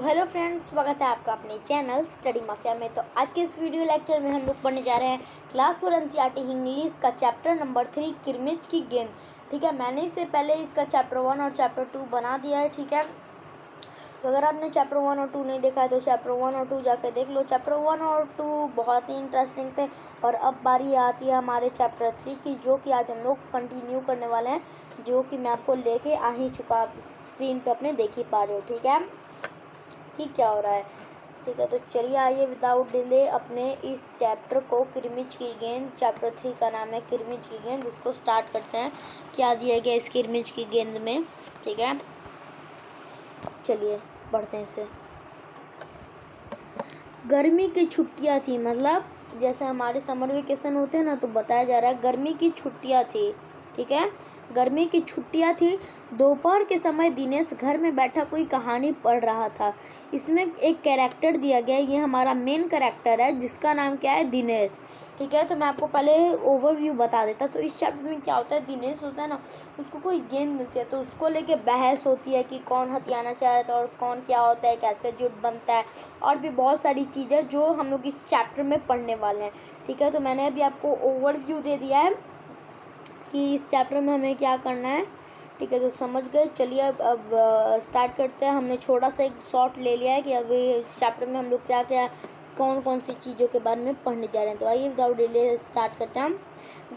Hello friends, स्वागत है आपका अपने चैनल स्टडी माफिया में। तो आज के इस वीडियो लेक्चर में हम लोग पढ़ने जा रहे हैं क्लास 4 एनसीईआरटी इंग्लिश का चैप्टर नंबर 3 किरमिच की गेंद। ठीक है, मैंने इससे पहले इसका चैप्टर 1 और चैप्टर 2 बना दिया है। ठीक है, तो अगर आपने चैप्टर 1 और 2 नहीं देखा है तो चैप्टर 1 और 2 जाकर देख लो। चैप्टर 1 और 2 बहुत ही इंटरेस्टिंग थे। और अब बारी आती है हमारे चैप्टर 3 की, जो कि आज हम लोग कंटिन्यू करने वाले हैं, जो कि मैं आपको लेके आ ही चुका, आप स्क्रीन पे अपने देख ही पा रहे हो। ठीक है कि क्या हो रहा है। ठीक है, तो चलिए आइए विदाउट डिले अपने इस चैप्टर को, किरमिच की गेंद, चैप्टर 3 का नाम है किरमिच की गेंद, उसको स्टार्ट करते हैं। क्या दिया गया इस किरमिच की गेंद में। ठीक है, चलिए पढ़ते हैं इसे। गर्मी की छुट्टियां थी, मतलब जैसे हमारे समर वेकेशन होते हैं ना, तो बताया जा रहा है गर्मी की छुट्टियां थी। ठीक है, गर्मी की छुट्टियां थी। दोपहर के समय दिनेश घर में बैठा कोई कहानी पढ़ रहा था। इसमें एक कैरेक्टर दिया गया है, ये हमारा मेन कैरेक्टर है जिसका नाम क्या है, दिनेश। ठीक है, तो मैं आपको पहले ओवरव्यू बता देता। तो इस चैप्टर में क्या होता है, दिनेश होता है ना, उसको कोई गेंद मिलती है, तो उसको लेके बहस होती है कि कौन हथियाना चाह रहा था और कौन क्या होता है, कैसे जुट बनता है, और भी बहुत सारी चीज़ें जो हम लोग इस चैप्टर में पढ़ने वाले हैं। ठीक है, तो मैंने अभी आपको ओवरव्यू दे दिया है कि इस चैप्टर में हमें क्या करना है। ठीक है, तो समझ गए। चलिए अब स्टार्ट करते हैं। हमने छोटा सा एक शॉर्ट ले लिया है कि अभी इस चैप्टर में हम लोग क्या क्या कौन कौन सी चीज़ों के बारे में पढ़ने जा रहे हैं। तो आइए विदाउट डिले स्टार्ट करते हैं हम।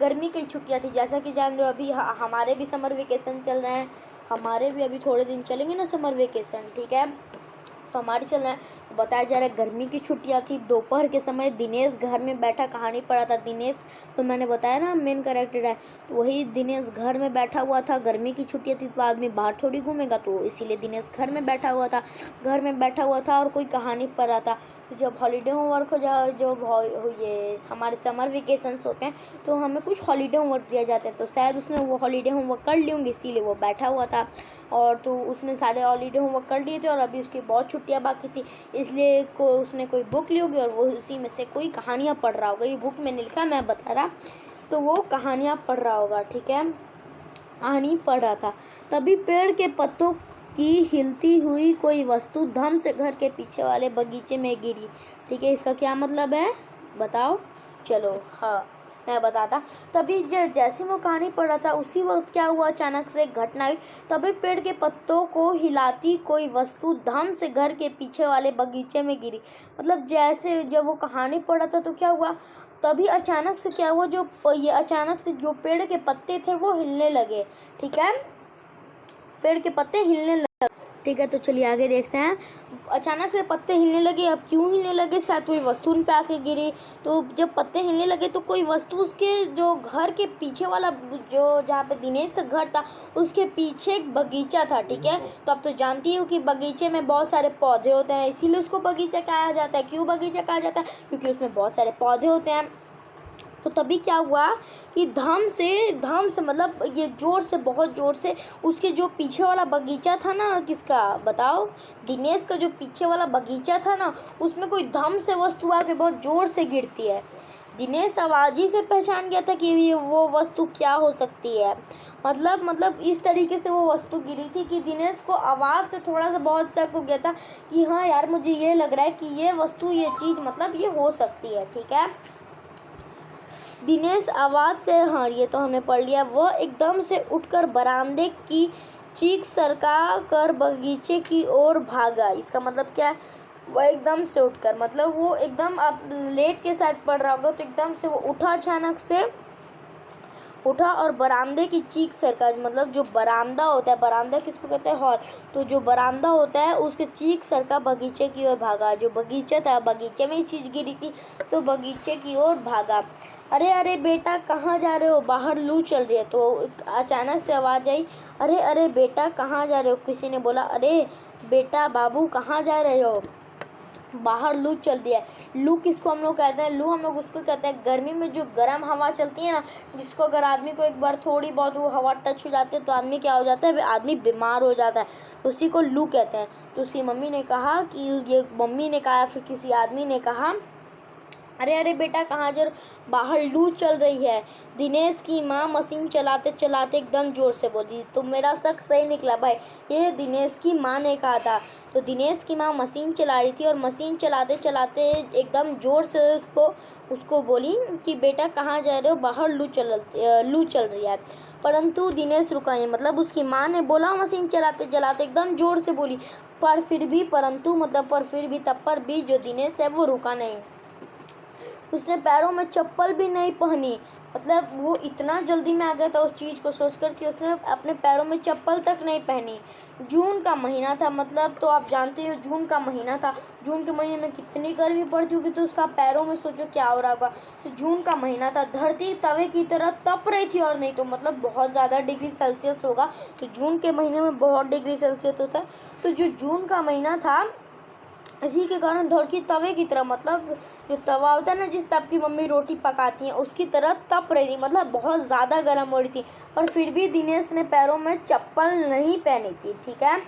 गर्मी की छुट्टियां थी, जैसा कि जान रहे हो अभी हमारे भी समर वेकेशन चल रहे हैं, हमारे भी अभी थोड़े दिन चलेंगे ना समर वेकेशन। ठीक है, तो हमारे चल रहे हैं। बताया जा रहा है गर्मी की छुट्टियां थी। दोपहर के समय दिनेश घर में बैठा कहानी पढ़ा था। दिनेश तो मैंने बताया ना मेन कैरेक्टर है, तो वही दिनेश घर में बैठा हुआ था। गर्मी की छुट्टियां थी तो आदमी बाहर थोड़ी घूमेगा, तो इसीलिए दिनेश घर में बैठा हुआ था। घर में बैठा हुआ था और कोई कहानी पढ़ रहा था। तो जब हॉलीडे होमवर्क हो जाए, जो ये हमारे समर वेकेशंस होते हैं, तो हमें कुछ हॉलीडे होमवर्क दिया जाता है, तो शायद उसने वो हॉलीडे होमवर्क कर ली होंगी, इसीलिए वो बैठा हुआ था। और तो उसने सारे हॉलीडे होमवर्क कर लिए थे और अभी उसकी बहुत छुट्टियां बाकी थी, इसलिए उसने कोई बुक ली होगी और वो उसी में से कोई कहानियाँ पढ़ रहा होगा। ये बुक में लिखा, मैं बता रहा, तो वो कहानियाँ पढ़ रहा होगा। ठीक है, कहानी पढ़ रहा था। तभी पेड़ के पत्तों की हिलती हुई कोई वस्तु धम से घर के पीछे वाले बगीचे में गिरी। ठीक है, इसका क्या मतलब है बताओ। चलो हाँ मैं बताता। तभी जैसे वो कहानी पढ़ रहा था, उसी वक्त क्या हुआ, अचानक से एक घटना हुई। तभी पेड़ के पत्तों को हिलाती कोई वस्तु धम से घर के पीछे वाले बगीचे में गिरी। मतलब जैसे जब वो कहानी पढ़ रहा था तो क्या हुआ, तभी अचानक से क्या हुआ, ये अचानक से जो पेड़ के पत्ते थे वो हिलने लगे। ठीक है, पेड़ के पत्ते हिलने लगे। ठीक है, तो चलिए आगे देखते हैं। अचानक से पत्ते हिलने लगे। अब क्यों हिलने लगे, शायद कोई वस्तु उन पे आके गिरी। तो जब पत्ते हिलने लगे तो कोई वस्तु उसके जो घर के पीछे वाला, जो जहाँ पे दिनेश का घर था, उसके पीछे एक बगीचा था। ठीक है, तो अब तो जानती हो कि बगीचे में बहुत सारे पौधे होते हैं, इसीलिए उसको बगीचा कहा जाता है। क्यों बगीचा कहा जाता है, क्योंकि उसमें बहुत सारे पौधे होते हैं। तो तभी क्या हुआ कि धम से मतलब ये जोर से, बहुत जोर से, उसके जो पीछे वाला बगीचा था ना, किसका बताओ, दिनेश का जो पीछे वाला बगीचा था ना, उसमें कोई धम से वस्तु आके बहुत जोर से गिरती है। दिनेश आवाज़ ही से पहचान गया था कि ये वो वस्तु क्या हो सकती है। मतलब इस तरीके से वो वस्तु गिरी थी कि दिनेश को आवाज़ से थोड़ा सा बहुत शक हो गया था कि हाँ यार, मुझे ये लग रहा है कि ये वस्तु, ये चीज़ मतलब ये हो सकती है। ठीक है, दिनेश आवाज़ से, हाँ ये तो हमने पढ़ लिया, वह एकदम से उठकर बरामदे की चीख सरका कर बगीचे की ओर भागा। इसका मतलब क्या है, वह एकदम से उठकर, मतलब वो एकदम, अब लेट के साथ पढ़ रहा होगा, तो एकदम से वो उठा, अचानक से उठा और बरामदे की चीख सरका, मतलब जो बरामदा होता है, बरामदा किसको कहते हैं, हॉल, तो जो बरामदा होता है उसके चीख सरका बगीचे की ओर भागा। जो बगीचा था, बगीचे में ही चीज़ गिरी थी, तो बगीचे की ओर भागा। अरे अरे बेटा कहाँ जा रहे हो, बाहर लू चल रही है। तो अचानक से आवाज़ आई, अरे अरे बेटा कहाँ जा रहे हो। किसी ने बोला, अरे बेटा बाबू कहाँ जा रहे हो, बाहर लू चल रही है। लू किसको हम लोग कहते हैं, लू हम लोग उसको कहते हैं गर्मी में जो गर्म हवा चलती है ना, जिसको अगर आदमी को एक बार थोड़ी बहुत वो हवा टच हो जाती है तो आदमी क्या हो जाता है, आदमी बीमार हो जाता है, तो उसी को लू कहते हैं। तो उसकी मम्मी ने कहा कि, ये मम्मी ने कहा फिर किसी आदमी ने कहा अरे अरे बेटा कहाँ जा बाहर लू चल रही है। दिनेश की माँ मशीन चलाते चलाते एकदम ज़ोर से बोली। तो मेरा शक सही निकला भाई, ये दिनेश की माँ ने कहा था। तो दिनेश की माँ मशीन चला रही थी और मशीन चलाते चलाते एकदम ज़ोर से उसको बोली कि बेटा कहाँ जा रहे हो, बाहर लू चल रही है। परंतु दिनेश रुका नहीं, मतलब उसकी माँ ने बोला मशीन चलाते चलाते एकदम ज़ोर से बोली, पर फिर भी तब पर भी जो दिनेश है वो रुका नहीं। उसने पैरों में चप्पल भी नहीं पहनी, मतलब वो इतना जल्दी में आ गया था उस चीज़ को सोचकर कि उसने अपने पैरों में चप्पल तक नहीं पहनी। जून का महीना था, मतलब तो आप जानते हो जून का महीना था। जून के महीने में कितनी गर्मी पड़ती होगी, तो उसका पैरों में सोचो क्या हो रहा होगा। तो जून का महीना था, धरती तवे की तरह तप रही थी, और नहीं तो मतलब बहुत ज़्यादा डिग्री सेल्सियस होगा। तो जून के महीने में बहुत डिग्री सेल्सियस होता है। तो जो जून का महीना था, इसी के कारण धरती तवे की तरह, मतलब जो तवा होता है ना जिस पे आपकी मम्मी रोटी पकाती हैं, उसकी तरह तप रही थी, मतलब बहुत ज़्यादा गर्म हो रही थी। पर फिर भी दिनेश ने पैरों में चप्पल नहीं पहनी थी, ठीक है।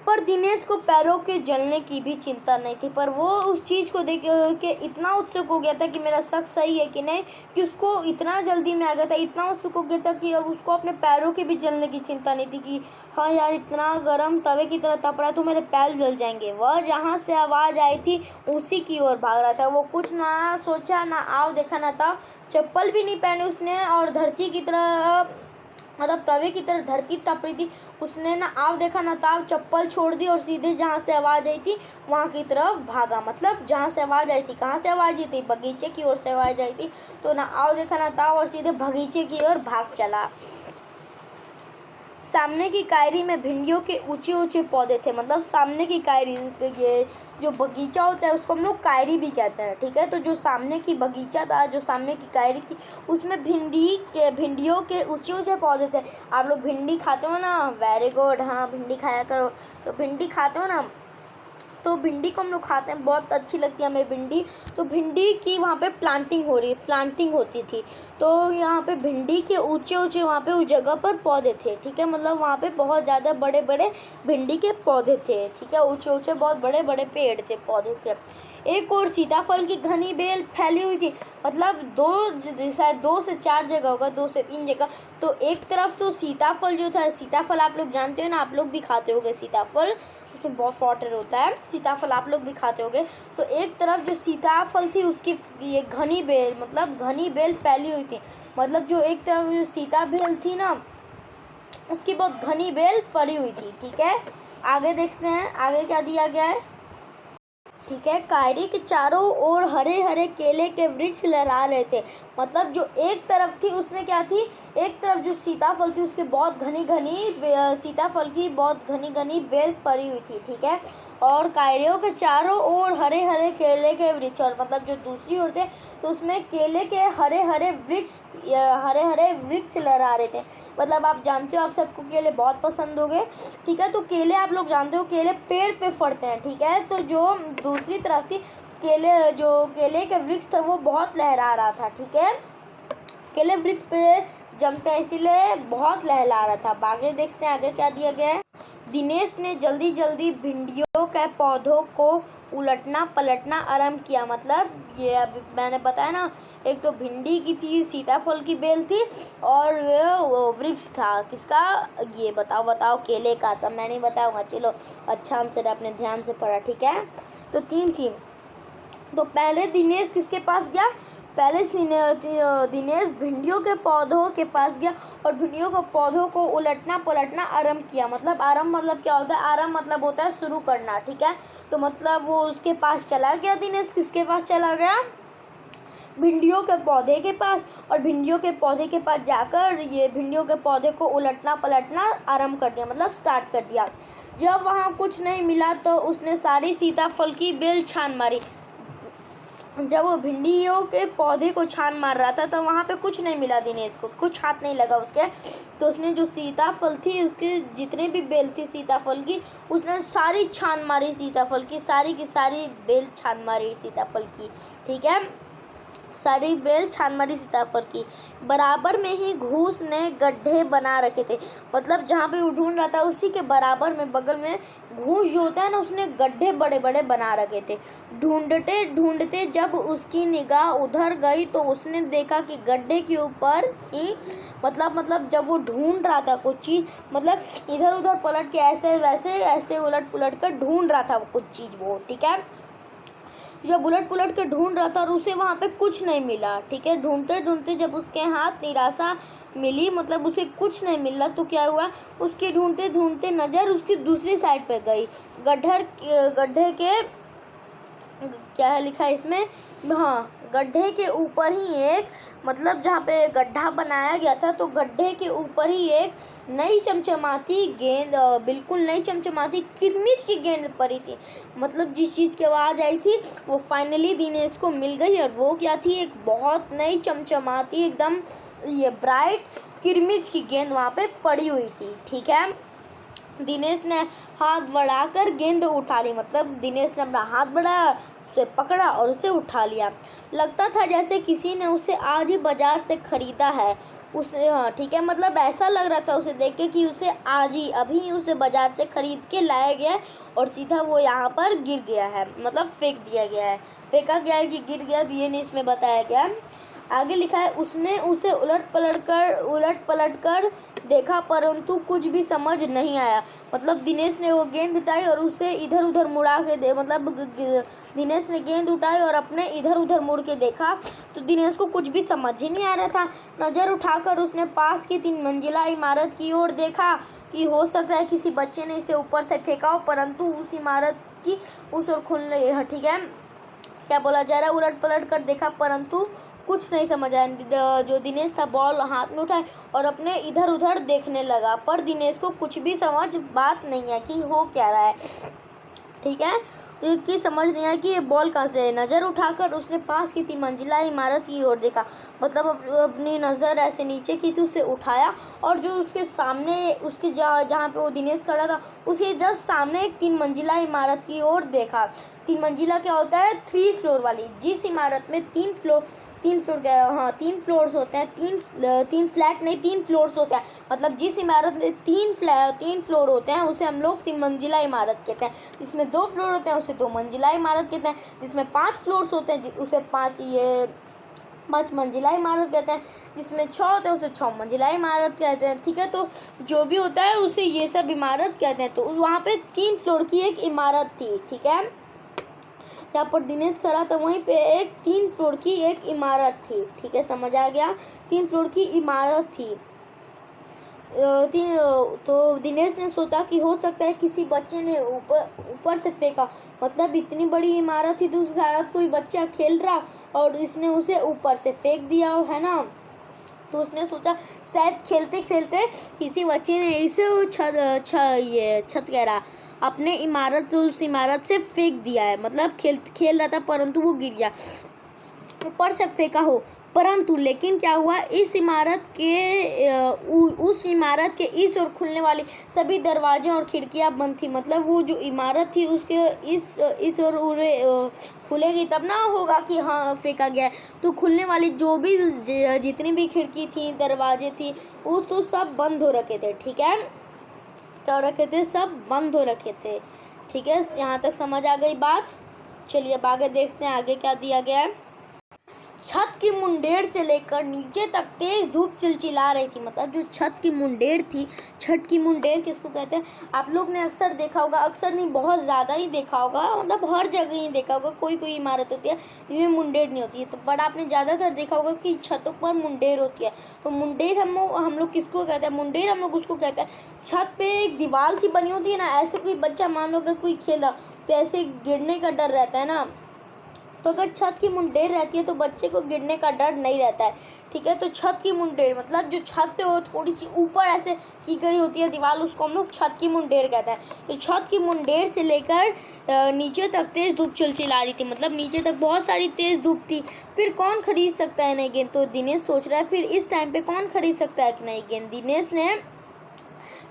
पर दिनेश को पैरों के जलने की भी चिंता नहीं थी, पर वो उस चीज़ को देख के इतना उत्सुक हो गया था कि मेरा शक सही है कि नहीं, कि उसको इतना जल्दी में आ गया था, इतना उत्सुक हो गया था कि अब उसको अपने पैरों के भी जलने की चिंता नहीं थी कि हाँ यार इतना गर्म तवे की तरह तप रहा है तो मेरे पैर जल जाएंगे। वह जहाँ से आवाज़ आई थी उसी की ओर भाग रहा था। वो कुछ ना सोचा ना आव देखा ना था, चप्पल भी नहीं पहने उसने, और धरती की तरह, मतलब तवे की तरह धरती तप रही थी। उसने ना आव देखा ना ताव, चप्पल छोड़ दी और सीधे जहाँ से आवाज़ आई थी वहाँ की तरफ भागा। मतलब जहाँ से आवाज़ आई थी, कहाँ से आवाज़ आई थी, बगीचे की ओर से आवाज़ आई थी। तो ना आव देखा ना ताव और सीधे बगीचे की ओर भाग चला। सामने की कायरी में भिंडियों के ऊंचे ऊंचे पौधे थे, मतलब सामने की कायरी, ये जो बगीचा होता है उसको हम लोग कायरी भी कहते हैं, ठीक है। तो जो सामने की बगीचा था, जो सामने की कायरी थी, उसमें भिंडियों के ऊंचे ऊंचे पौधे थे। आप लोग भिंडी खाते हो ना, वेरी गुड, हाँ भिंडी खाया करो। तो भिंडी खाते हो ना, तो भिंडी को हम लोग खाते हैं, बहुत अच्छी लगती है हमें भिंडी। तो भिंडी की वहाँ पे प्लांटिंग होती थी। तो यहाँ पे भिंडी के ऊंचे ऊंचे वहाँ पे उस जगह पर पौधे थे, ठीक है। मतलब वहाँ पे बहुत ज़्यादा बड़े बड़े भिंडी के पौधे थे, ठीक है। ऊंचे ऊंचे बहुत बड़े बड़े पेड़ थे, पौधे थे। एक और सीताफल की घनी बेल फैली हुई थी, मतलब शायद 2 से 4 जगह होगा, 2 से 3 जगह। तो एक तरफ तो सीताफल जो था, सीताफल आप लोग जानते हो ना, आप लोग भी खाते होगे सीताफल, उसमें बहुत वाटर होता है, सीताफल आप लोग भी खाते होगे। तो एक तरफ जो सीताफल थी उसकी ये घनी बेल फैली हुई थी, मतलब जो एक तरफ जो सीता बेल थी ना उसकी बहुत घनी बेल फैली हुई थी, ठीक है। आगे देखते हैं आगे क्या दिया गया है, ठीक है। कायरी के चारों ओर हरे हरे केले के वृक्ष लहरा रहे थे, मतलब जो एक तरफ थी उसमें क्या थी, एक तरफ जो सीताफल थी उसके बहुत सीताफल की बहुत घनी बेल फरी हुई थी, ठीक है। और कायरियों के चारों ओर हरे हरे केले के वृक्ष, और मतलब जो दूसरी ओर थे तो उसमें केले के हरे हरे वृक्ष लहरा रहे थे। मतलब आप जानते हो, आप सबको केले बहुत पसंद होंगे, ठीक है। तो केले आप लोग जानते हो केले पेड़ पे फलते हैं, ठीक है। तो जो दूसरी तरफ थी केले के वृक्ष था वो बहुत लहरा रहा था, ठीक है। केले वृक्ष पे जमते हैं इसीलिए बहुत लहरा रहा था। आगे देखते हैं आगे क्या दिया गया है। दिनेश ने जल्दी जल्दी भिंडियों के पौधों को उलटना पलटना आरंभ किया, मतलब ये अभी मैंने बताया ना, एक तो भिंडी की थी, सीताफल की बेल थी, और वो वृक्ष था किसका, ये बताओ केले का। सब मैं नहीं बताऊंगा, चलो अच्छा आंसर अपने ध्यान से पढ़ा, ठीक है। तो 3 थी। तो पहले दिनेश किसके पास गया, दिनेश भिंडियों के पौधों के पास गया और भिंडियों के पौधों को उलटना पलटना आरंभ किया। मतलब आरंभ मतलब क्या होता है, आरंभ मतलब होता है शुरू करना, ठीक है। तो मतलब वो उसके पास चला गया, दिनेश किसके पास चला गया, भिंडियों के पौधे के पास। और भिंडियों के पौधे के पास जाकर ये भिंडियों के पौधे को उलटना पलटना आरंभ कर दिया, मतलब स्टार्ट कर दिया। जब वहाँ कुछ नहीं मिला तो उसने सारी सीताफल की बेल छान मारी। जब वो भिंडियों के पौधे को छान मार रहा था तो वहाँ पे कुछ नहीं मिला, दिनेश को कुछ हाथ नहीं लगा उसके। तो उसने जो सीताफल थी उसके जितने भी बेल थी सीताफल की, उसने सारी छान मारी, सीताफल की सारी बेल छान मारी सीताफल की, ठीक है। सारी बेल छान मारी सीताफल की। बराबर में ही घूस ने गड्ढे बना रखे थे, मतलब जहाँ पे वो ढूंढ रहा था उसी के बराबर में बगल में घूस जो होता है ना, उसने गड्ढे बड़े बड़े बना रखे थे। ढूंढते ढूंढते जब उसकी निगाह उधर गई तो उसने देखा कि गड्ढे के ऊपर ही मतलब जब वो ढूंढ रहा था कुछ चीज़, मतलब इधर उधर पलट के ऐसे वैसे ऐसे उलट पुलट कर ढूंढ रहा था वो कुछ चीज़ वो, ठीक है। जब उलट पुलट के ढूंढ रहा था और उसे वहाँ पे कुछ नहीं मिला, ठीक है। ढूंढते ढूंढते जब उसके हाथ निराशा मिली, मतलब उसे कुछ नहीं मिला, तो क्या हुआ, उसके ढूंढते ढूंढते नज़र उसकी दूसरी साइड पे गई। गड्ढे के क्या है लिखा है इसमें, हाँ, गड्ढे के ऊपर ही एक, मतलब जहाँ पे गड्ढा बनाया गया था तो गड्ढे के ऊपर ही एक नई चमचमाती गेंद, बिल्कुल नई चमचमाती किरमिच की गेंद पड़ी थी। मतलब जिस चीज़ की आवाज़ आई थी वो फाइनली दिनेश को मिल गई, और वो क्या थी, एक बहुत नई चमचमाती एकदम ये ब्राइट किरमिच की गेंद वहाँ पे पड़ी हुई थी, ठीक है। दिनेश ने हाथ बढ़ाकर गेंद उठा ली, मतलब दिनेश ने अपना हाथ बढ़ाया, उसे पकड़ा और उसे उठा लिया। लगता था जैसे किसी ने उसे आज ही बाजार से खरीदा है। उसे, हाँ ठीक है, मतलब ऐसा लग रहा था उसे देख के कि उसे आज ही अभी उसे बाजार से खरीद के लाया गया है और सीधा वो यहाँ पर गिर गया है, मतलब फेंक दिया गया है। फेंका गया है कि गिर गया, ये नहीं इसमें बताया गया है। आगे लिखा है, उसने उसे उलट पलट कर देखा परंतु कुछ भी समझ नहीं आया। मतलब दिनेश ने वो गेंद उठाई और उसे इधर उधर मुड़ा के मतलब दिनेश ने गेंद उठाई और अपने इधर उधर मुड़ के देखा तो दिनेश को कुछ भी समझ ही नहीं आ रहा था। नज़र उठाकर उसने पास की 3 मंजिला इमारत की ओर देखा कि हो सकता है किसी बच्चे ने इसे ऊपर से फेंका हो, परंतु उस इमारत की उस ओर खुलने, ठीक है, क्या बोला जा रहा है, उलट पलट कर देखा परंतु कुछ नहीं समझ आया। जो दिनेश था बॉल हाथ में उठाए और अपने इधर उधर देखने लगा, पर दिनेश को कुछ भी समझ बात नहीं है कि हो क्या रहा है, ठीक है, कि समझ नहीं आया कि ये बॉल कहाँ से है। नज़र उठाकर उसने पास की 3 मंजिला इमारत की ओर देखा, मतलब अपनी नज़र ऐसे नीचे की थी, उसे उठाया और जो उसके सामने उसके जहाँ पे वो दिनेश खड़ा था उसके जस्ट सामने एक 3 मंजिला इमारत की ओर देखा। 3 मंजिला क्या होता है, 3 फ्लोर वाली, जिस इमारत में 3 फ्लोर क्या, हाँ 3 फ्लोर्स होते हैं, 3 फ्लैट नहीं 3 फ्लोर्स होते हैं, मतलब जिस इमारत में 3 फ्लोर होते हैं उसे हम लोग 3 मंजिला इमारत कहते हैं। जिसमें 2 फ्लोर होते हैं उसे 2 मंजिला इमारत कहते हैं। जिसमें 5 फ्लोर्स होते हैं उसे 5 मंजिला इमारत कहते हैं। जिसमें 6 होते हैं उसे 6 मंजिला इमारत कहते हैं, ठीक है। तो जो भी होता है उसे ये सब इमारत कहते हैं। तो वहाँ पे 3 फ्लोर की एक इमारत थी, ठीक है, जहाँ पर दिनेश खड़ा था वहीं पे एक 3 फ्लोर की एक इमारत थी, ठीक है, समझ आ गया, 3 फ्लोर की इमारत थी। तो दिनेश ने सोचा कि हो सकता है किसी बच्चे ने ऊपर से फेंका, मतलब इतनी बड़ी इमारत थी तो उस शायद कोई बच्चा खेल रहा और इसने उसे ऊपर से फेंक दिया हो, है ना। तो उसने सोचा शायद खेलते खेलते किसी बच्चे ने इसे छत कह रहा अपने इमारत से उस इमारत से फेंक दिया है, मतलब खेल रहा था परंतु वो गिर गया, ऊपर से फेंका हो। परंतु लेकिन क्या हुआ, उस इमारत के इस और खुलने वाली सभी दरवाजे और खिड़कियां बंद थी, मतलब वो जो इमारत थी उसके इस और खुलेगी तब ना होगा कि हाँ फेंका गया है। तो खुलने वाली जो भी जितनी भी खिड़की थी दरवाजे थी वो तो सब बंद हो रखे थे, ठीक है, क्या रखे थे, सब बंद हो रखे थे, ठीक है। यहाँ तक समझ आ गई बात। चलिए अब आगे देखते हैं आगे क्या दिया गया है। छत की मुंडेर से लेकर नीचे तक तेज धूप चिलचिला रही थी, मतलब जो छत की मुंडेर थी, छत की मुंडेर किसको कहते हैं, आप लोग ने अक्सर देखा होगा, अक्सर नहीं बहुत ज़्यादा ही देखा होगा, मतलब हर जगह ही देखा होगा, कोई कोई इमारत होती है जिसमें मुंडेर नहीं होती है, तो बट आपने ज़्यादातर देखा होगा कि छतों पर मुंडेर होती है। तो मुंडेर हम लोग किसको कहते हैं, मुंडेर हम लोग उसको कहते हैं छत पर एक दीवार सी बनी होती है ना, ऐसे कोई बच्चा मान लो अगर कोई खेला तो ऐसे गिरने का डर रहता है ना, तो अगर छत की मुंडेर रहती है तो बच्चे को गिरने का डर नहीं रहता है, ठीक है। तो छत की मुंडेर मतलब जो छत पे हो थोड़ी सी ऊपर ऐसे की गई होती है दीवार, उसको हम लोग छत की मुंडेर कहते हैं। तो छत की मुंडेर से लेकर नीचे तक तेज़ धूप चिलचिला रही थी, मतलब नीचे तक बहुत सारी तेज़ धूप थी। फिर कौन खरीद सकता है नई गेंद, तो दिनेश सोच रहा है फिर इस टाइम पे कौन खरीद सकता है नई गेंद। दिनेश ने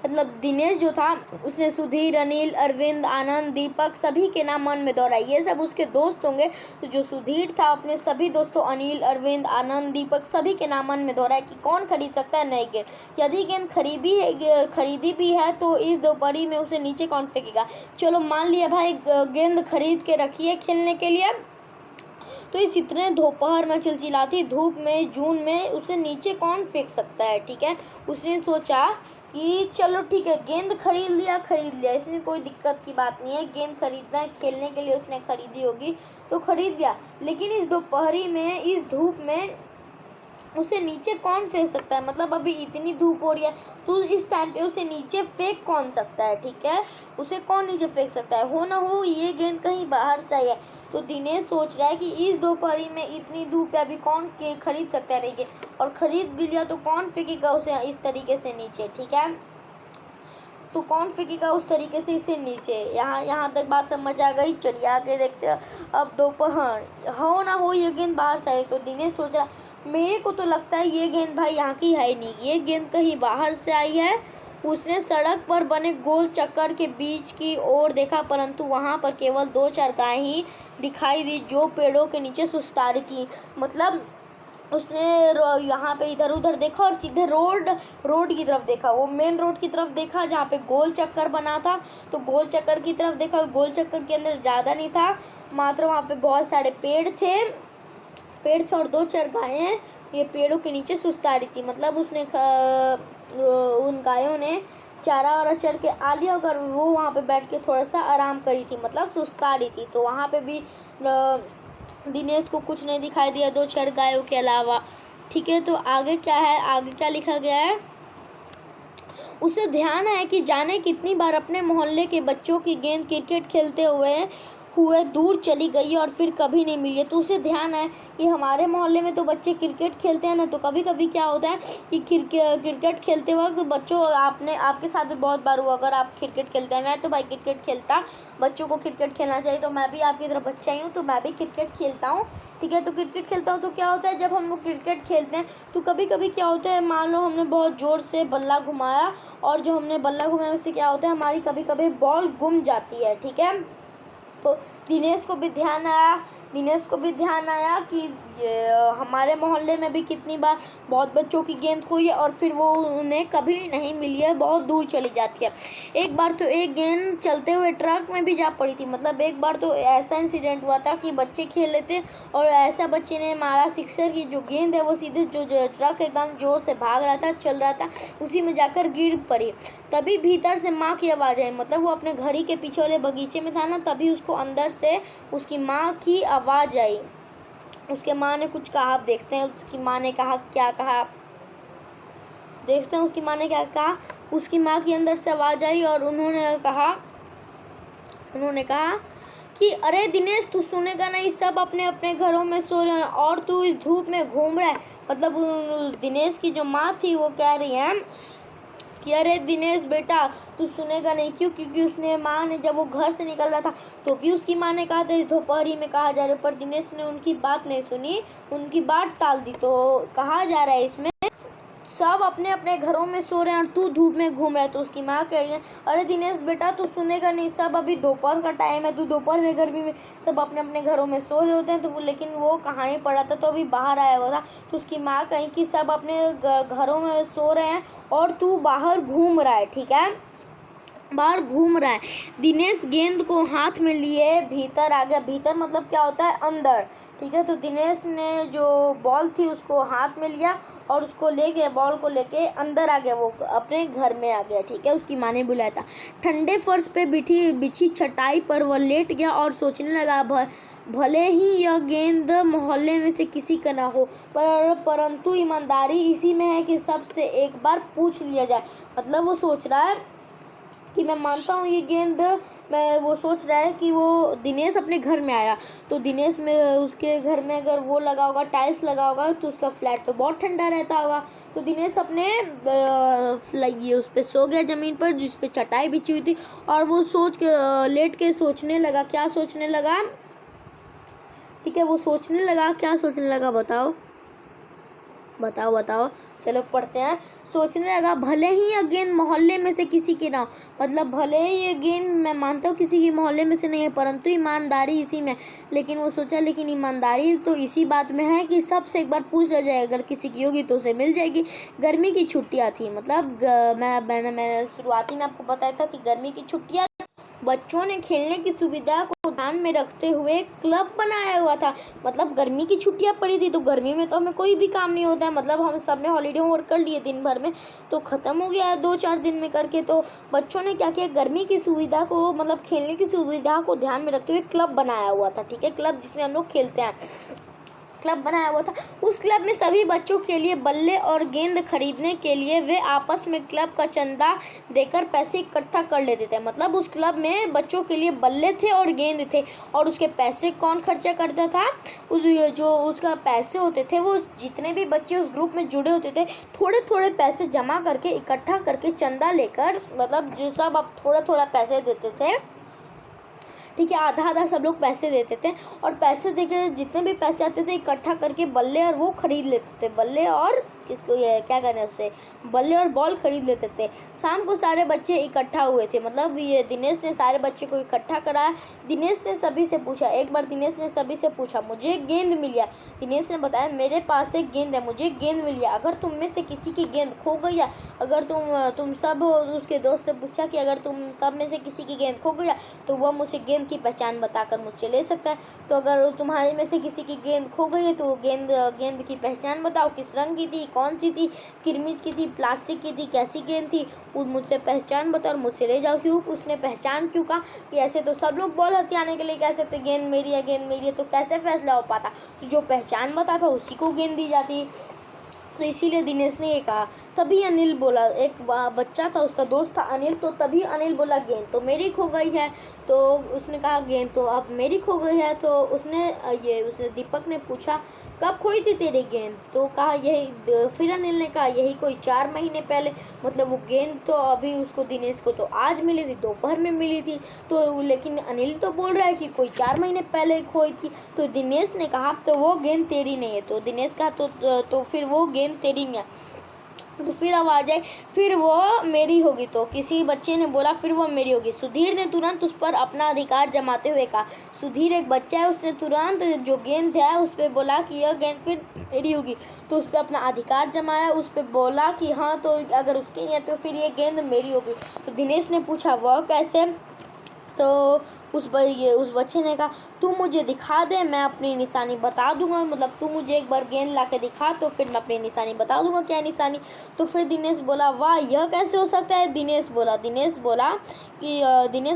मतलब दिनेश जो था उसने सुधीर, अनिल, अरविंद, आनंद, दीपक सभी के नाम मन में दोहराए। ये सब उसके दोस्त होंगे। तो जो सुधीर था अपने सभी दोस्तों अनिल, अरविंद, आनंद, दीपक सभी के नाम मन में दोहराए कि कौन खरीद सकता है नई गेंद। यदि गेंद खरीदी भी है तो इस दोपहरी में उसे नीचे कौन फेंकेगा। चलो मान लिया भाई गेंद खरीद के रखी है खेलने के लिए, तो इस इतने दोपहर में चिलचिलाती धूप में जून में उसे नीचे कौन फेंक सकता है। ठीक है, उसने सोचा कि चलो ठीक है गेंद खरीद लिया, इसमें कोई दिक्कत की बात नहीं है। गेंद खरीदना है खेलने के लिए, उसने खरीदी होगी तो खरीद लिया। लेकिन इस दोपहरी में इस धूप में उसे नीचे कौन फेंक सकता है। मतलब अभी इतनी धूप हो रही है तो इस टाइम पे उसे नीचे फेंक कौन सकता है। ठीक है, उसे कौन नीचे फेंक सकता है। हो ना हो ये गेंद कहीं बाहर से आई है। तो दिनेश सोच रहा है कि इस दोपहरी में इतनी धूप है अभी कौन खरीद सकता है नहीं गेंद, और खरीद भी लिया तो कौन फेंकेगा उसे इस तरीके से नीचे। ठीक है, तो कौन फेंकेगा उस तरीके से इसे नीचे। यहाँ तक बात समझ आ गई। चलिए आगे देखते हैं। अब दोपहर हो ना हो ये गेंद बाहर से आई। तो दिनेश सोच रहा मेरे को तो लगता है ये गेंद भाई यहाँ की है ही नहीं, ये गेंद कहीं बाहर से आई है। उसने सड़क पर बने गोल चक्कर के बीच की ओर देखा, परंतु वहाँ पर केवल 2-4 गायें ही दिखाई दी जो पेड़ों के नीचे सुस्ता रही थी। मतलब उसने यहाँ पे इधर उधर देखा और सीधे रोड की तरफ देखा। वो मेन रोड की तरफ देखा जहाँ पे गोल चक्कर बना था। तो गोल चक्कर की तरफ देखा। गोल चक्कर के अंदर ज़्यादा नहीं था, मात्र वहाँ पे बहुत सारे पेड़ थे और 2-4 गायें ये पेड़ों के नीचे सुस्ता रही थी। मतलब उसने उन गायों ने चारा वारा चर के आ लिया अगर वो वहाँ पे बैठ के थोड़ा सा आराम करी थी, मतलब सुस्ता रही थी। तो वहाँ पे भी दिनेश को कुछ नहीं दिखाई दिया 2-4 गायों के अलावा। ठीक है, तो आगे क्या है, आगे क्या लिखा गया है। उसे ध्यान है कि जाने कितनी बार अपने मोहल्ले के बच्चों की गेंद क्रिकेट खेलते हुए दूर चली गई और फिर कभी नहीं मिली। तो उसे ध्यान है कि हमारे मोहल्ले में तो बच्चे क्रिकेट खेलते हैं ना, तो कभी कभी क्या होता है कि क्रिकेट खेलते वक्त बच्चों आपके साथ भी बहुत बार हुआ। अगर आप क्रिकेट खेलते हैं, मैं तो भाई क्रिकेट खेलता, बच्चों को क्रिकेट खेलना चाहिए, तो मैं भी आपकी तरह बच्चा ही हूँ, तो मैं भी क्रिकेट खेलता हूँ। ठीक है, तो क्रिकेट खेलता हूँ तो क्या होता है जब हम लोग क्रिकेट खेलते हैं तो कभी कभी क्या होता है, मान लो हमने बहुत ज़ोर से बल्ला घुमाया और जो हमने बल्ला घुमाया उससे क्या होता है हमारी कभी कभी बॉल गुम जाती है। ठीक है, तो दिनेश को भी ध्यान आया कि हमारे मोहल्ले में भी कितनी बार बहुत बच्चों की गेंद खोई है और फिर वो उन्हें कभी नहीं मिली है, बहुत दूर चली जाती है। एक बार तो एक गेंद चलते हुए ट्रक में भी जा पड़ी थी। मतलब एक बार तो ऐसा इंसिडेंट हुआ था कि बच्चे खेल रहे थे और ऐसा बच्चे ने मारा सिक्सर की जो गेंद है वो सीधे जो ट्रक एकदम जोर से भाग रहा था, चल रहा था, उसी में जाकर गिर पड़ी। तभी भीतर से माँ की आवाज़ आई। मतलब वो अपने घर ही के पीछे वाले बगीचे में था ना, तभी उसको अंदर से उसकी माँ की आवाज़ आई। उसके माँ ने कुछ कहा, देखते हैं उसकी माँ ने कहा क्या कहा, देखते हैं उसकी माँ ने क्या कहा। उसकी माँ की अंदर से आवाज़ आई और उन्होंने कहा कि अरे दिनेश तू सुनेगा नहीं, सब अपने अपने घरों में सो रहे हैं और तू इस धूप में घूम रहा है। मतलब दिनेश की जो माँ थी वो कह रही है कि अरे दिनेश बेटा तू सुनेगा नहीं, क्यों, क्योंकि उसने माँ ने जब वो घर से निकल रहा था तो भी उसकी माँ ने कहा था दोपहरी में कहा जा रहा है, पर दिनेश ने उनकी बात नहीं सुनी, उनकी बात टाल दी। तो कहा जा रहा है इसमें सब अपने अपने घरों में सो रहे हैं और तू धूप में घूम रहा है। तो उसकी माँ कह रही है अरे दिनेश बेटा तू सुनेगा नहीं, सब अभी दोपहर का टाइम है, तू दोपहर में गर्मी में सब अपने अपने घरों में सो रहे होते हैं। तो वो लेकिन वो कहानी पढ़ा था तो अभी बाहर आया हुआ था। तो उसकी माँ कही कि सब अपने घरों में सो रहे हैं और तू बाहर घूम रहा है। ठीक है, बाहर घूम रहा है। दिनेश गेंद को हाथ में लिए भीतर आ गया। भीतर मतलब क्या होता है, अंदर। ठीक है, तो दिनेश ने जो बॉल थी उसको हाथ में लिया और उसको लेके बॉल को लेके अंदर आ गया, वो अपने घर में आ गया। ठीक है, उसकी माँ ने बुलाया था। ठंडे फर्श पे बिछी चटाई पर वह लेट गया और सोचने लगा भले ही यह गेंद मोहल्ले में से किसी का ना हो, परंतु ईमानदारी इसी में है कि सबसे एक बार पूछ लिया जाए। मतलब वो सोच रहा है कि मैं मानता हूँ ये गेंद, वो सोच रहा है कि वो दिनेश अपने घर में आया तो दिनेश में उसके घर में अगर वो लगा होगा, टाइल्स लगा होगा, तो उसका फ्लैट तो बहुत ठंडा रहता होगा। तो दिनेश अपने ये उस पर सो गया ज़मीन पर जिस पे चटाई बिछी हुई थी और वो लेट के सोचने लगा। क्या सोचने लगा? ठीक है, वो सोचने लगा, क्या सोचने लगा बताओ। चलो पढ़ते हैं। सोचने लगा भले ही यह गेंद मोहल्ले में से किसी की ना हो, मतलब भले ही ये गेंद मैं मानता हूँ किसी की मोहल्ले में से नहीं है, परंतु ईमानदारी इसी में। लेकिन वो सोचा लेकिन ईमानदारी तो इसी बात में है कि सबसे एक बार पूछ लिया जाए, अगर किसी की होगी तो उसे मिल जाएगी। गर्मी की छुट्टियाँ थी, मतलब मैंने शुरुआती में आपको बताया था कि गर्मी की छुट्टियाँ, बच्चों ने खेलने की सुविधा को ध्यान में रखते हुए क्लब बनाया हुआ था। मतलब गर्मी की छुट्टियां पड़ी थी तो गर्मी में तो हमें कोई भी काम नहीं होता है, मतलब हम सब ने हॉलीडे होमवर्क कर लिए दिन भर में, तो ख़त्म हो गया 2-4 दिन में करके। तो बच्चों ने क्या किया, गर्मी की सुविधा को, मतलब खेलने की सुविधा को ध्यान में रखते हुए क्लब बनाया हुआ था। ठीक है, क्लब जिसमें हम लोग खेलते हैं, क्लब बनाया हुआ था। उस क्लब में सभी बच्चों के लिए बल्ले और गेंद खरीदने के लिए वे आपस में क्लब का चंदा देकर पैसे इकट्ठा कर लेते थे। मतलब उस क्लब में बच्चों के लिए बल्ले थे और गेंद थे, और उसके पैसे कौन खर्चा करता था, जो उसका पैसे होते थे वो जितने भी बच्चे उस ग्रुप में जुड़े होते थे थोड़े थोड़े पैसे जमा करके इकट्ठा करके चंदा लेकर, मतलब जो सब अब थोड़ा थोड़ा पैसे देते थे, ठीक है, आधा आधा सब लोग पैसे देते थे, और पैसे देकर जितने भी पैसे आते थे इकट्ठा करके बल्ले और वो खरीद लेते थे, बल्ले और किसको ये क्या कहना है उससे, बल्ले और बॉल खरीद लेते थे। शाम को सारे बच्चे इकट्ठा हुए थे, मतलब ये दिनेश ने सारे बच्चे को इकट्ठा कराया। दिनेश ने सभी से पूछा, एक बार दिनेश ने सभी से पूछा, मुझे गेंद मिल गया। दिनेश ने बताया, मेरे पास एक गेंद है, मुझे गेंद मिल गया। अगर तुम में से किसी की गेंद खो गई है, अगर तुम सब, उसके दोस्त से पूछा कि अगर तुम सब में से किसी की गेंद खो गई तो वह मुझसे गेंद की पहचान बताकर मुझसे ले सकता है। तो अगर तुम्हारे में से किसी की गेंद खो गई है तो गेंद की पहचान बताओ, किस रंग की थी, कौन सी थी, किरमिच की थी, प्लास्टिक की थी, कैसी गेंद थी, मुझसे पहचान बताओ और मुझसे ले जाओ। क्यों उसने पहचान क्यों कहा, कि ऐसे तो सब लोग बॉल हथियाने के लिए कह सकते गेंद मेरी है, गेंद मेरी है, तो कैसे फैसला हो पाता, तो जो पहचान बताता उसी को गेंद दी जाती। तो इसीलिए दिनेश ने ये कहा। तभी अनिल बोला, एक बच्चा था उसका दोस्त था अनिल, तो तभी अनिल बोला गेंद तो मेरी खो गई है। तो उसने कहा गेंद तो अब मेरी खो गई है। तो उसने दीपक ने पूछा कब खोई थी तेरी गेंद, तो कहा यही, फिर अनिल ने कहा यही कोई 4 महीने पहले। मतलब वो गेंद तो अभी उसको दिनेश को तो आज मिली थी, दोपहर में मिली थी, तो लेकिन अनिल तो बोल रहा है कि कोई 4 महीने पहले खोई थी। तो दिनेश ने कहा तो वो गेंद तेरी नहीं है। तो दिनेश कहा तो फिर वो गेंद तेरी नहीं है, तो फिर अब आ जाए फिर वो मेरी होगी। तो किसी बच्चे ने बोला फिर वो मेरी होगी। सुधीर ने तुरंत उस पर अपना अधिकार जमाते हुए कहा। सुधीर एक बच्चा है, उसने तुरंत जो गेंद है उस पर बोला कि यह गेंद फिर मेरी होगी। तो उस पर अपना अधिकार जमाया, उस पर बोला कि हाँ तो अगर उसकी नहीं है तो फिर ये गेंद मेरी होगी। तो दिनेश ने पूछा वह कैसे, तो उस बच्चे ने कहा तू मुझे दिखा दे, मैं अपनी निशानी बता दूंगा। मतलब तू मुझे एक बार गेंद ला के दिखा तो फिर मैं अपनी निशानी बता दूंगा क्या निशानी। तो फिर दिनेश बोला वाह यह कैसे हो सकता है। दिनेश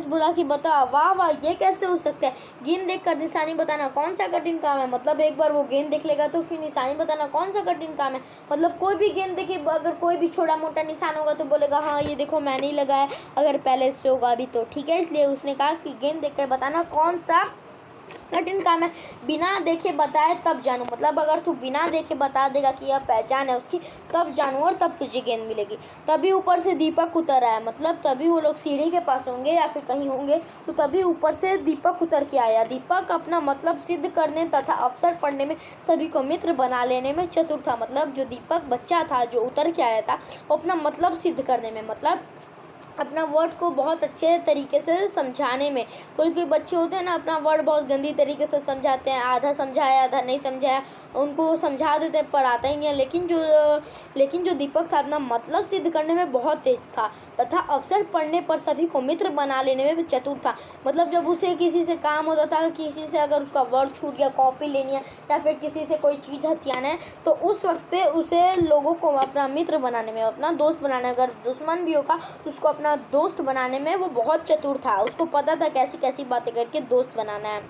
बोला कि बता, वाह वाह ये कैसे हो सकता है, गेंद देखकर निशानी बताना कौन सा कठिन काम है। मतलब एक बार वो गेंद देख लेगा तो फिर निशानी बताना कौन सा कठिन काम है। मतलब कोई भी गेंद देखे, अगर कोई भी छोटा मोटा निशान होगा तो बोलेगा हाँ ये देखो मैंने ही लगाया, अगर पहले से होगा भी तो ठीक है। इसलिए उसने कहा कि गेंद देख कर बताना कौन सा कठिन काम है, बिना देखे बताए तब जानू। मतलब अगर तू बिना देखे बता देगा कि यह पहचान है उसकी तब जानू और तब तुझे गेंद मिलेगी। तभी ऊपर से दीपक उतर आया, मतलब तभी वो लोग सीढ़ी के पास होंगे या फिर कहीं होंगे, तो तभी ऊपर से दीपक उतर के आया। दीपक अपना मतलब सिद्ध करने तथा अवसर पढ़ने में, सभी को मित्र बना लेने में चतुर था। मतलब जो दीपक बच्चा था जो उतर के आया था वो अपना मतलब सिद्ध करने में, मतलब अपना वर्ड को बहुत अच्छे तरीके से समझाने में। कोई बच्चे होते हैं ना अपना वर्ड बहुत गंदी तरीके से समझाते हैं, आधा समझाया आधा नहीं समझाया, उनको समझा देते हैं पर आता ही नहीं है। लेकिन जो दीपक था अपना मतलब सिद्ध करने में बहुत तेज था तथा अवसर पड़ने पर सभी को मित्र बना लेने में भी चतुर था। मतलब जब उसे किसी से काम होता था, किसी से अगर उसका वर्ड छूट गया, कॉपी लेनी है या फिर किसी से कोई चीज़ हथियाना है, तो उस वक्त पे उसे लोगों को अपना मित्र बनाने में, अपना दोस्त बनाने, अगर दुश्मन भी होगा तो उसको अपना दोस्त बनाने में वो बहुत चतुर था। उसको पता था कैसी कैसी बातें करके दोस्त बनाना है।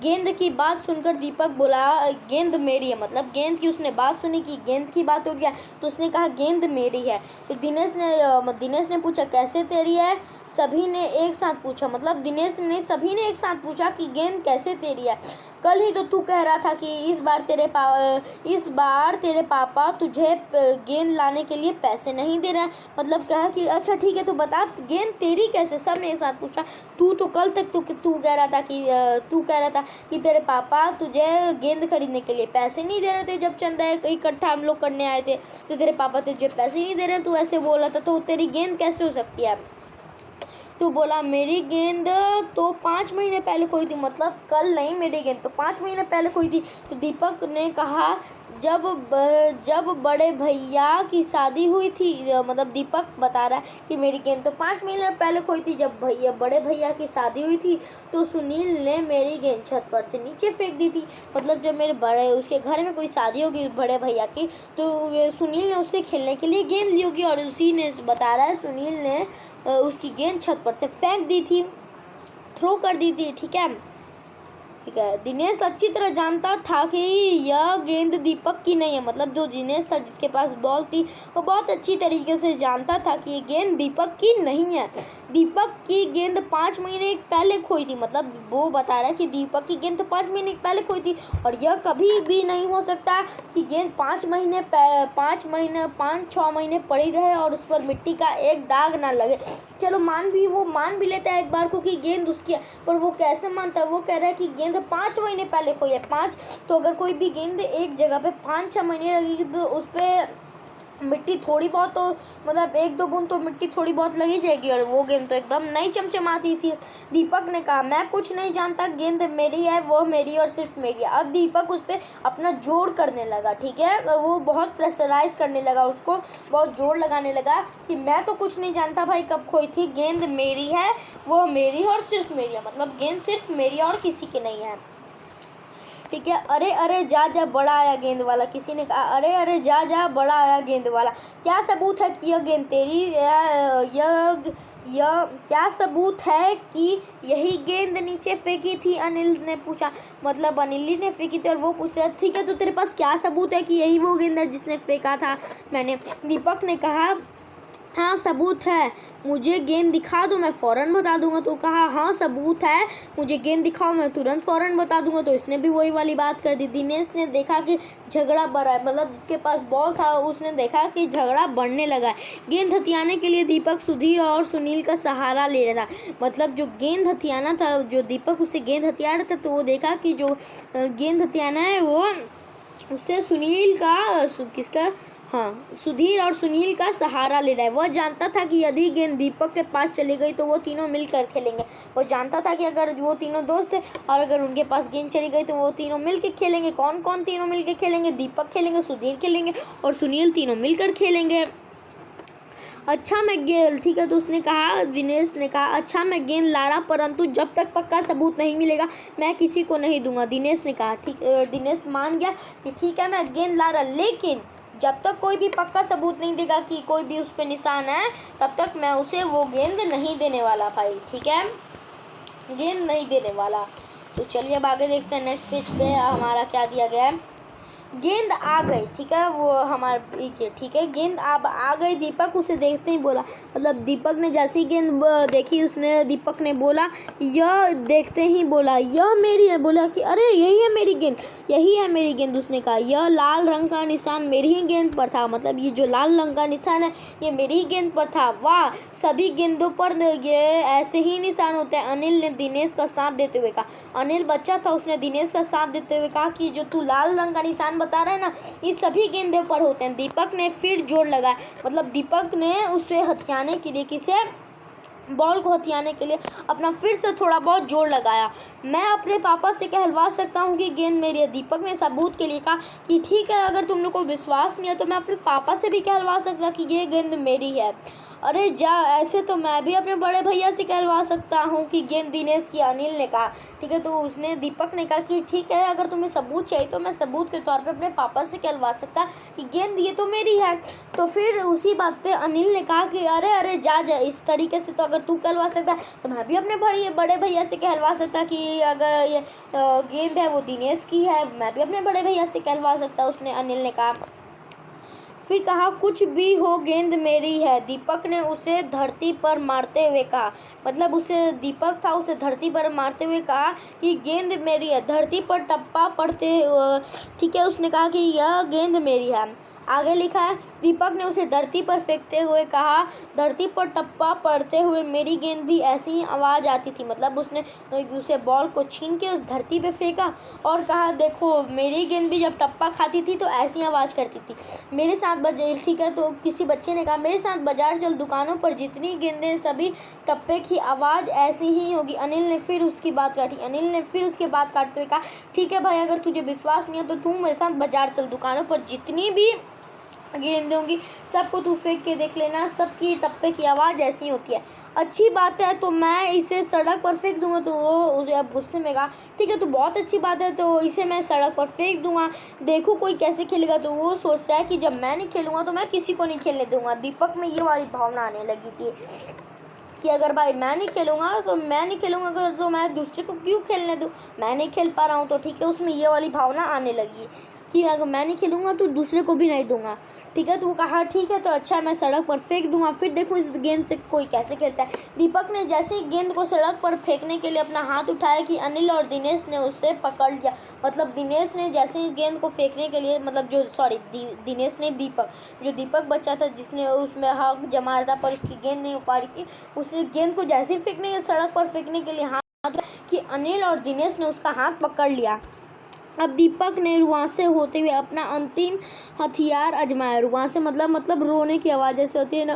गेंद की बात सुनकर दीपक बोला गेंद मेरी है। मतलब गेंद की उसने बात सुनी कि गेंद की बात हो गया तो उसने कहा गेंद मेरी है। तो दिनेश ने पूछा कैसे तेरी है। सभी ने एक साथ पूछा, मतलब दिनेश ने सभी ने एक साथ पूछा कि गेंद कैसे तेरी है? कल ही तो तू कह रहा था कि इस बार तेरे पापा तुझे गेंद लाने के लिए पैसे नहीं दे रहे हैं। मतलब कहा कि अच्छा ठीक है तो बता गेंद तेरी कैसे? सब ने एक साथ पूछा। तू तो कल तक तू कह रहा था कि तेरे पापा तुझे गेंद खरीदने के लिए पैसे नहीं दे रहे थे। जब चंदा इकट्ठा हम लोग करने आए थे तो तेरे पापा तुझे पैसे नहीं दे रहे, तू ऐसे बोल रहा था, तो तेरी गेंद कैसे हो सकती है? तो बोला मेरी गेंद तो 5 महीने पहले खोई थी, मतलब कल नहीं, मेरी गेंद तो 5 महीने पहले खोई थी। तो दीपक ने कहा जब बड़े भैया की शादी हुई थी, मतलब दीपक बता रहा है कि मेरी गेंद तो 5 महीने पहले खोई थी। जब बड़े भैया की शादी हुई थी तो सुनील ने मेरी गेंद छत पर से नीचे फेंक दी थी। मतलब जब मेरे उसके घर में कोई शादी होगी बड़े भैया की, तो सुनील ने उससे खेलने के लिए गेंद ली होगी, और उसी ने बता रहा है सुनील ने उसकी गेंद छत पर से फेंक दी थी, थ्रो कर दी थी। ठीक है। दिनेश अच्छी तरह जानता था कि यह गेंद दीपक की नहीं है। मतलब जो दिनेश था जिसके पास बॉल थी वो बहुत अच्छी तरीके से जानता था कि ये गेंद दीपक की नहीं है। दीपक की गेंद 5 महीने पहले खोई थी। मतलब वो बता रहा है कि दीपक की गेंद तो 5 महीने पहले खोई थी, और यह कभी भी नहीं हो सकता कि गेंद 5-6 महीने पड़ी रहे और उस पर मिट्टी का एक दाग ना लगे। चलो वो मान भी लेता है एक बार को कि गेंद उसकी है, पर वो कैसे मानता है? वो कह रहा है कि गेंद 5 महीने पहले खोई है। 5 तो अगर कोई भी गेंद एक जगह पे 5-6 महीने लगेगी तो उस पर मिट्टी थोड़ी बहुत तो, मतलब 1-2 बूंद तो मिट्टी थोड़ी बहुत लगी जाएगी, और वो गेंद तो एकदम नई चमचमाती थी। दीपक ने कहा मैं कुछ नहीं जानता, गेंद मेरी है, वो मेरी और सिर्फ मेरी है। अब दीपक उस पर अपना जोर करने लगा। ठीक है, वो बहुत प्रेशराइज करने लगा, उसको बहुत जोर लगाने लगा कि मैं तो कुछ नहीं जानता भाई कब खोई थी, गेंद मेरी है, वो मेरी और सिर्फ मेरी है। मतलब गेंद सिर्फ मेरी और किसी की नहीं है। ठीक है। अरे अरे जा बड़ा आया गेंद वाला। किसी ने कहा अरे अरे जा बड़ा आया गेंद वाला। क्या सबूत है कि यह गेंद तेरी? यह क्या सबूत है कि यही गेंद नीचे फेंकी थी? अनिल ने पूछा। मतलब अनिल ने फेंकी थी और वो पूछ रहा ठीक है तो तेरे पास क्या सबूत है कि यही वो गेंद है जिसने फेंका था मैंने? दीपक ने कहा हाँ सबूत है, मुझे गेंद दिखा दो मैं फ़ौरन बता दूंगा। तो कहा हाँ सबूत है, मुझे गेंद दिखाओ मैं तुरंत फ़ौरन बता दूंगा। तो इसने भी वही वाली बात कर दी। दिनेश ने देखा कि झगड़ा बढ़ा है, मतलब जिसके पास बॉल था उसने देखा कि झगड़ा बढ़ने लगा है। गेंद हथियाने के लिए दीपक सुधीर और सुनील का सहारा ले रहा था। मतलब जो गेंद हथियाना था, जो दीपक उससे गेंद हथिया रहा था, तो वो देखा कि जो गेंद हथियाना है वो उससे सुधीर और सुनील का सहारा ले रहा है। वह जानता था कि यदि गेंद दीपक के पास चली गई तो वो तीनों मिलकर खेलेंगे। वो जानता था कि अगर वो तीनों दोस्त थे और अगर उनके पास गेंद चली गई तो वो तीनों मिलकर खेलेंगे। कौन कौन तीनों मिलकर खेलेंगे? दीपक खेलेंगे, सुधीर खेलेंगे और सुनील, तीनों मिलकर खेलेंगे। अच्छा मैं गेंद, ठीक है, तो उसने कहा, दिनेश ने कहा अच्छा मैं गेंद ला रहा, परंतु जब तक पक्का सबूत नहीं मिलेगा मैं किसी को नहीं दूंगा। दिनेश ने कहा ठीक। दिनेश मान गया कि ठीक है मैं गेंद ला रहा, लेकिन जब तक कोई भी पक्का सबूत नहीं देगा कि कोई भी उस पर निशान है तब तक मैं उसे वो गेंद नहीं देने वाला भाई। ठीक है, गेंद नहीं देने वाला। तो चलिए अब आगे देखते हैं नेक्स्ट पेज पे हमारा क्या दिया गया है। गेंद आ गई। ठीक है, वो हमारे ठीक है, गेंद अब आ गई। दीपक उसे देखते ही बोला, मतलब दीपक ने जैसी गेंद देखी उसने, दीपक ने बोला यह, देखते ही बोला यह मेरी है। बोला कि अरे यही है मेरी गेंद, यही है मेरी गेंद। उसने कहा यह लाल रंग का निशान मेरी ही गेंद पर था। मतलब ये जो लाल रंग का निशान है ये मेरी ही गेंद पर था। वाह, सभी गेंदों पर ये ऐसे ही निशान होते हैं। अनिल ने दिनेश का साथ देते हुए कहा। अनिल बच्चा था, उसने दिनेश का साथ देते हुए कहा कि जो तू लाल रंग का निशान बता रहा है ना, ये सभी गेंदों पर होते हैं। दीपक ने फिर जोर लगाया। मतलब दीपक ने उसे हथियाने के लिए, किसे, बॉल को हथियाने के लिए अपना फिर से थोड़ा बहुत जोर लगाया। मैं अपने पापा से कहलवा सकता हूँ कि गेंद मेरी है। दीपक ने सबूत के लिए कहा कि ठीक है अगर तुम लोग को विश्वास नहीं है तो मैं अपने पापा से भी कहलवा सकता कि ये गेंद मेरी है। अरे जा, ऐसे तो मैं भी अपने बड़े भैया से कहलवा सकता हूँ कि गेंद दिनेश की, अनिल ने कहा। ठीक है, तो उसने, दीपक ने कहा कि ठीक है अगर तुम्हें सबूत चाहिए तो मैं सबूत के तौर पे अपने पापा से कहलवा सकता कि गेंद ये तो मेरी है। तो फिर उसी बात पे अनिल ने कहा कि अरे अरे जा, इस तरीके से तो अगर तू कहलवा सकता तो मैं भी अपने बड़े भैया से कहलवा सकता कि अगर ये गेंद है वो दिनेश की है, मैं भी अपने बड़े भैया से कहलवा सकता, उसने, अनिल ने कहा। फिर कहा कुछ भी हो गेंद मेरी है। दीपक ने उसे धरती पर मारते हुए कहा, मतलब उसे दीपक था, उसे धरती पर मारते हुए कहा कि गेंद मेरी है। धरती पर टप्पा पड़ते, ठीक है, उसने कहा कि यह गेंद मेरी है। आगे लिखा है दीपक ने उसे धरती पर फेंकते हुए कहा, धरती पर टप्पा पड़ते हुए मेरी गेंद भी ऐसी ही आवाज़ आती थी। मतलब उसने उसे बॉल को छीन के उस धरती पे फेंका और कहा देखो मेरी गेंद भी जब टप्पा खाती थी तो ऐसी आवाज़ करती थी। मेरे साथ बाजार, ठीक है, तो किसी बच्चे ने कहा मेरे साथ बाजार चल, दुकानों पर जितनी गेंदें सभी टप्पे की आवाज़ ऐसी ही होगी। अनिल ने फिर उसकी बात काटते हुए कहा ठीक है भाई, अगर तुझे विश्वास नहीं है तो तू मेरे साथ बाजार चल, दुकानों पर जितनी भी गेंद होंगी सबको तू फेंक के देख लेना, सबकी टप्पे की आवाज़ ऐसी होती है। अच्छी बात है, तो मैं इसे सड़क पर फेंक दूंगा। तो वो उसे अब गुस्से में कहा ठीक है, तो बहुत अच्छी बात है, तो इसे मैं सड़क पर फेंक दूंगा, देखो कोई कैसे खेलेगा। तो वो सोच रहा है कि जब मैं नहीं खेलूंगा तो मैं किसी को नहीं खेलने दूंगा। दीपक में ये वाली भावना आने लगी थी कि अगर भाई मैं नहीं खेलूंगा अगर, तो मैं दूसरे को क्यों खेलने दूँ, मैं नहीं खेल पा रहा हूँ तो ठीक है, उसमें ये वाली भावना आने लगी कि अगर मैं नहीं खेलूंगा तो दूसरे को भी नहीं दूंगा। ठीक है, तो वो कहा ठीक है, तो अच्छा मैं सड़क पर फेंक दूंगा, फिर देखूँ इस गेंद से कोई कैसे खेलता है। दीपक ने जैसे ही गेंद को सड़क पर फेंकने के लिए अपना हाथ उठाया कि अनिल और दिनेश ने उसे पकड़ लिया। मतलब दिनेश ने जैसे ही गेंद को फेंकने के लिए, मतलब दिनेश ने दीपक बच्चा था जिसने उसमें हक जमा था पर उसकी गेंद नहीं हो पा रही थी, उसने गेंद को जैसे ही सड़क पर फेंकने के लिए हाथ कि अनिल और दिनेश ने उसका हाथ पकड़ लिया। अब दीपक ने रुआंसे होते हुए अपना अंतिम हथियार आजमाया। रुआंसे मतलब रोने की आवाज़ जैसे होती है ना,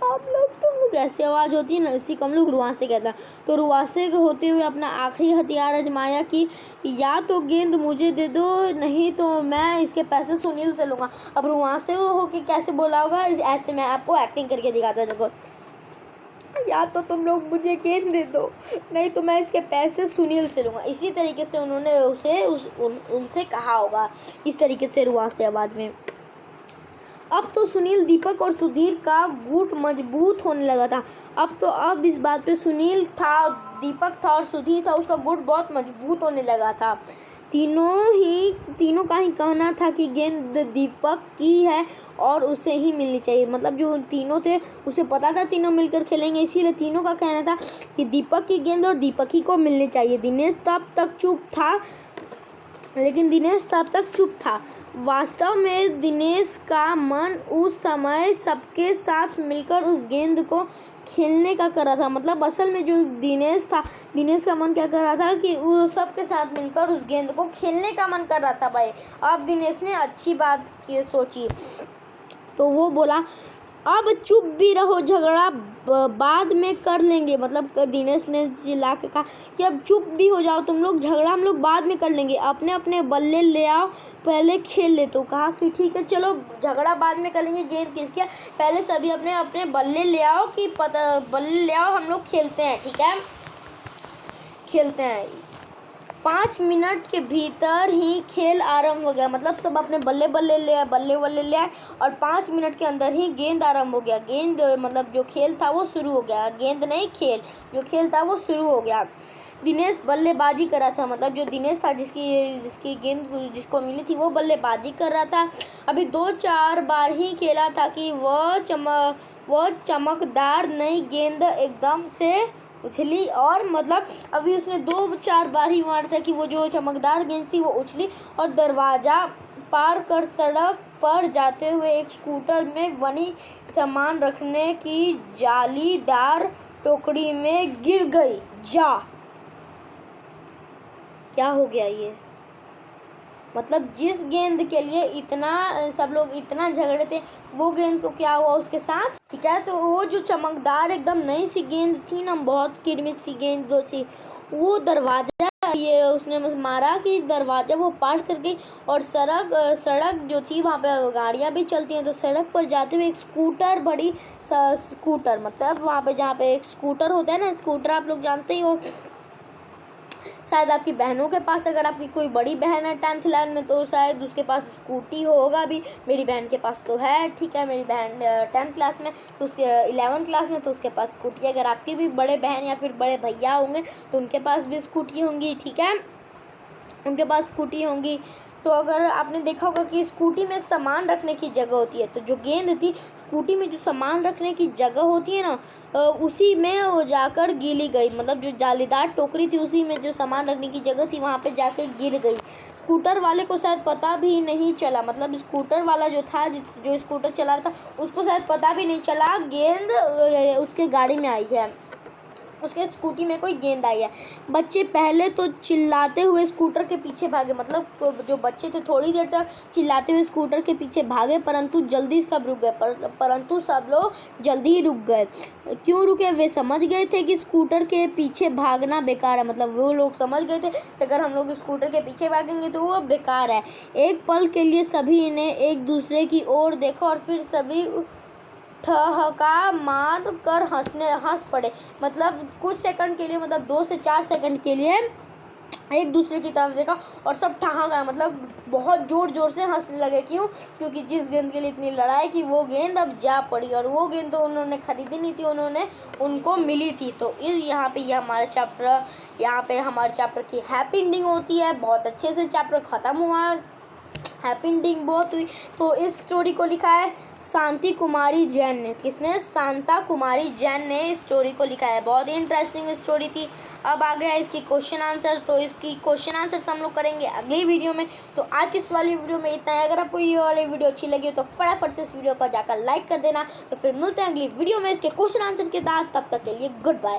तुम लोग ऐसी आवाज़ होती है ना, उसी को हम लोग रुआंसे कहते हैं। तो रुआंसे होते हुए अपना आखिरी हथियार आजमाया कि या तो गेंद मुझे दे दो, नहीं तो मैं इसके पैसे सुनील से लूँगा। अब रुआंसे होके कैसे बोला होगा, ऐसे मैं आपको एक्टिंग करके दिखाता हूँ। देखो, या तो तुम लोग मुझे गेंद दे दो, नहीं तो मैं इसके पैसे सुनील से लूँगा। इसी तरीके से उन्होंने उनसे कहा होगा, इस तरीके से रुआंसे आवाज़ में। अब तो सुनील, दीपक और सुधीर का गुट मजबूत होने लगा था। अब इस बात पे सुनील था, दीपक था और सुधीर था, उसका गुट बहुत मजबूत होने लगा था। तीनों का ही कहना था कि गेंद दीपक की है और उसे ही मिलनी चाहिए। मतलब जो तीनों थे उसे पता था तीनों मिलकर खेलेंगे, इसीलिए तीनों का कहना था कि दीपक की गेंद और दीपक ही को मिलनी चाहिए। दिनेश तब तक चुप था। वास्तव में दिनेश का मन उस समय सबके साथ मिलकर उस गेंद को खेलने का कर रहा था। मतलब असल में जो दिनेश का मन क्या कर रहा था कि वो सबके साथ मिलकर उस गेंद को खेलने का मन कर रहा था भाई। अब दिनेश ने अच्छी बात सोची, तो वो बोला अब चुप भी रहो, झगड़ा बाद में कर लेंगे। मतलब दिनेश ने चिल्ला के कहा कि अब चुप भी हो जाओ तुम लोग, झगड़ा हम लोग बाद में कर लेंगे, अपने अपने बल्ले ले आओ, पहले खेल ले। तो कहा कि ठीक है, चलो झगड़ा बाद में कर लेंगे, गेंद किसके, पहले सभी अपने अपने बल्ले ले आओ, बल्ले ले आओ, हम लोग खेलते हैं। ठीक है, खेलते हैं। 5 मिनट के भीतर ही खेल आरंभ हो गया। मतलब सब अपने बल्ले ले आए और 5 मिनट के अंदर ही गेंद आरंभ हो गया। गेंद मतलब जो खेल था वो शुरू हो गया, गेंद नहीं खेल, जो खेल था वो शुरू हो गया। दिनेश बल्लेबाजी कर रहा था। मतलब जो दिनेश था जिसकी गेंद जिसको मिली थी वो बल्लेबाजी कर रहा था। अभी 2-4 बार ही खेला था कि वह चमकदार नई गेंद एकदम से उछली और मतलब अभी उसने 2-4 बार ही मारा था कि वो जो चमकदार गेंद थी वो उछली और दरवाज़ा पार कर सड़क पर जाते हुए एक स्कूटर में बनी सामान रखने की जालीदार टोकरी में गिर गई। क्या हो गया ये? मतलब जिस गेंद के लिए सब लोग इतना झगड़े थे, वो गेंद को क्या हुआ उसके साथ। ठीक है, तो वो जो चमकदार एकदम नई सी गेंद थी ना, बहुत किरमिच की गेंद जो थी, वो दरवाज़ा ये उसने मारा कि दरवाज़ा वो पार कर गई और सड़क जो थी वहाँ पे गाड़ियाँ भी चलती हैं, तो सड़क पर जाते हुए एक स्कूटर मतलब वहाँ पे जहाँ पे एक स्कूटर होता है ना, स्कूटर आप लोग जानते ही हो, शायद आपकी बहनों के पास, अगर आपकी कोई बड़ी बहन है 10th लाइन में तो शायद उसके पास स्कूटी होगा भी। मेरी बहन के पास तो है। ठीक है, मेरी बहन 10th क्लास में तो उसके 11th क्लास में तो उसके पास स्कूटी है। अगर आपकी भी बड़े बहन या फिर बड़े भैया होंगे तो उनके पास भी स्कूटी होंगी। ठीक है, उनके पास स्कूटी होंगी। तो अगर आपने देखा होगा कि स्कूटी में एक सामान रखने की जगह होती है, तो जो गेंद थी स्कूटी में जो सामान रखने की जगह होती है ना, उसी में वो जाकर गिर गई। मतलब जो जालीदार टोकरी थी उसी में जो सामान रखने की जगह थी वहाँ पे जाके गिर गई। स्कूटर वाले को शायद पता भी नहीं चला, मतलब स्कूटर वाला जो था, जो स्कूटर चला रहा था, उसको शायद पता भी नहीं चला गेंद उसके गाड़ी में आई है, उसके स्कूटी में कोई गेंद आई है। बच्चे पहले तो चिल्लाते हुए स्कूटर के पीछे भागे, मतलब जो बच्चे थे थोड़ी देर तक चिल्लाते हुए स्कूटर के पीछे भागे, परंतु जल्दी सब रुक गए। परंतु सब लोग जल्दी ही रुक गए। क्यों रुके? वे समझ गए थे कि स्कूटर के पीछे भागना बेकार है। मतलब वो लोग समझ गए थे कि अगर हम लोग स्कूटर के पीछे भागेंगे तो वो बेकार है। एक पल के लिए सभी ने एक दूसरे की ओर देखा और फिर सभी ठहाका मार कर हंस पड़े। मतलब कुछ सेकंड के लिए, मतलब 2 से 4 सेकंड के लिए एक दूसरे की तरफ देखा और सब ठहाका, मतलब बहुत ज़ोर ज़ोर से हंसने लगे। क्यों? क्योंकि जिस गेंद के लिए इतनी लड़ाई की वो गेंद अब जा पड़ी, और वो गेंद तो उन्होंने खरीदी नहीं थी, उनको मिली थी। तो यहाँ पे हमारा चैप्टर की हैप्पी एंडिंग होती है। बहुत अच्छे से चैप्टर ख़त्म हुआ, हैप्पी एंडिंग बहुत हुई। तो इस स्टोरी को लिखा है शांति कुमारी जैन ने। किसने? शांता कुमारी जैन ने इस स्टोरी को लिखा है। बहुत ही इंटरेस्टिंग स्टोरी थी। अब आ गया इसकी क्वेश्चन आंसर। तो इसकी क्वेश्चन आंसर हम लोग करेंगे अगली वीडियो में। तो आज इस वाली वीडियो में इतना है। अगर आपको ये वाली वीडियो अच्छी लगी तो फटाफट से इस वीडियो को जाकर लाइक कर देना। तो फिर मिलते हैं अगली वीडियो में इसके क्वेश्चन आंसर के साथ। तब तक के लिए गुड बाय।